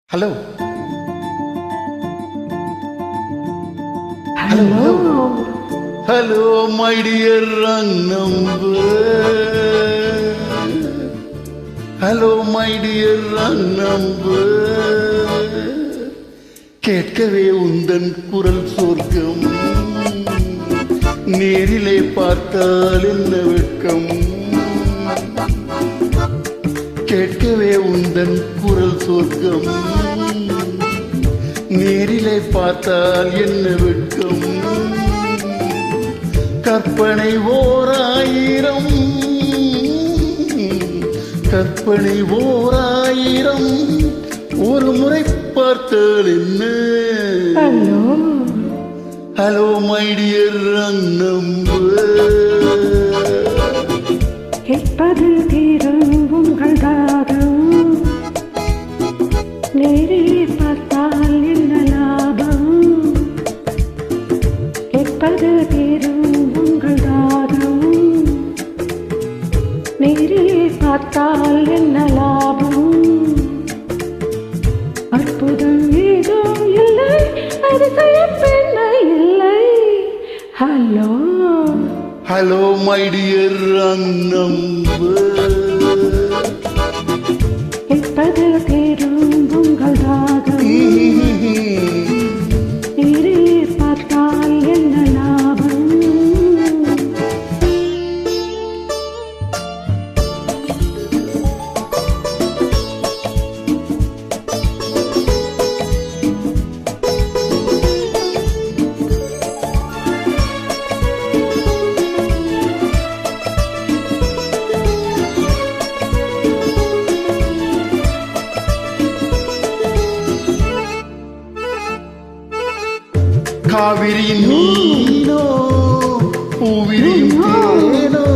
Hello. Hello. Hello, my dear wrong number. Hello, my dear wrong number. கேட்கவே உந்தன் குரல் சொர்க்கம், நேரிலே பார்த்தால் என்ன வெட்கம். கேட்கவே உந்தன் குரல் சொர்க்கம், நேரிலே பார்த்தால் என்ன வெட்கம். கற்பனை ஓராயிரம், கற்பனை ஓராயிரம், ஒரு முறை பார்த்தால் என்ன. Hello. Hello my dear number. கேட்பது தீரும் உங்கள் தாகம், நேரில் பார்த்தால் என்ன லாபம். கேட்பது தீரும் உங்கள் தாகம், நேரில் பார்த்தால் என்ன லாபம். அற்புதம் ஏதும் இல்லை, அதிசயம் பெண்ணை இல்லை. Hello hello my dear number. கேட்பது தீரும் உங்கள் தாகம், நேரில் பார்த்தால் என்ன லாபம். காவிரியின் மீனோ பூவிரியும் தேனோ,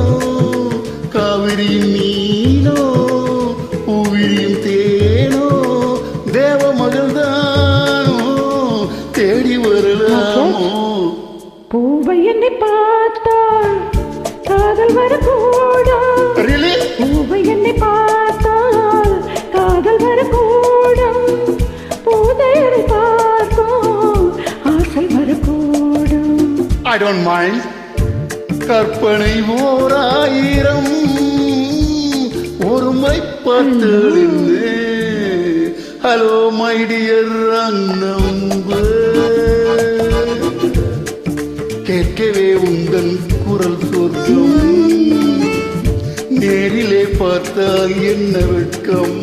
காவிரியின் மீனோ பூவிரியும் தேனோ, தேவ மகள்தானோ தேடி வரலாமோ. பூவை என்னை பார்த்தால் காதல் வரக்கூடும். Really? பூவை என்னை பார்த்தால் காதல் வரக்கூடும். பூதையரை பார்க்கும் ஆசை வரக்கூடும். I don't mind. கற்பனை ஓராயிரம், ஒரு முறை பார்த்தால் என்ன. Hello my dear number. கேட்கவே உந்தன் குரல் சொர்க்கம், நேரிலே பார்த்தால் என்ன வெட்கம்.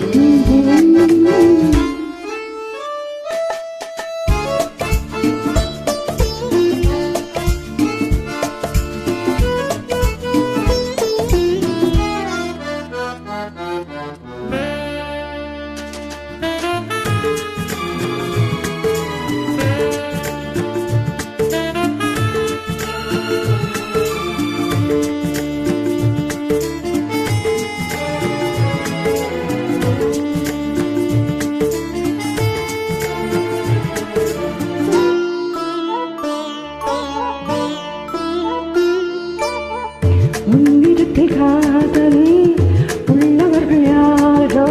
முன்னிடத்தில் காதல் உள்ளவர்கள் யாரோ,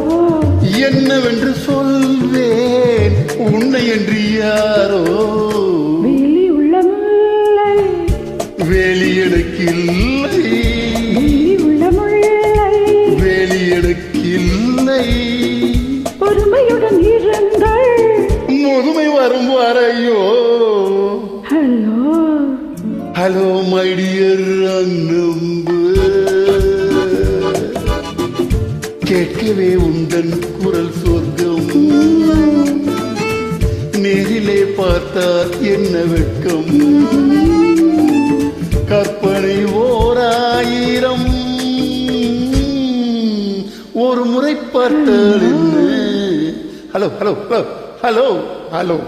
என்னவென்று சொல்வேன் உன்னை என்று யாரோ. வேலி உள்ள முல்லை, வேலி எனக்கில்லை, வேலி உள்ள முல்லை, வேலி எனக்கில்லை. பொறுமையுடன் இருங்கள், முதுமை வரும் வரையோ. Hello hello my dear number. கேட்கவே உந்தன் குரல் சொர்க்கம், நேரிலே பார்த்தால் என்ன வெட்கம். கற்பனை ஓராயிரம், ஒரு முறை பார்த்தால் என்ன. Hello hello hello hello.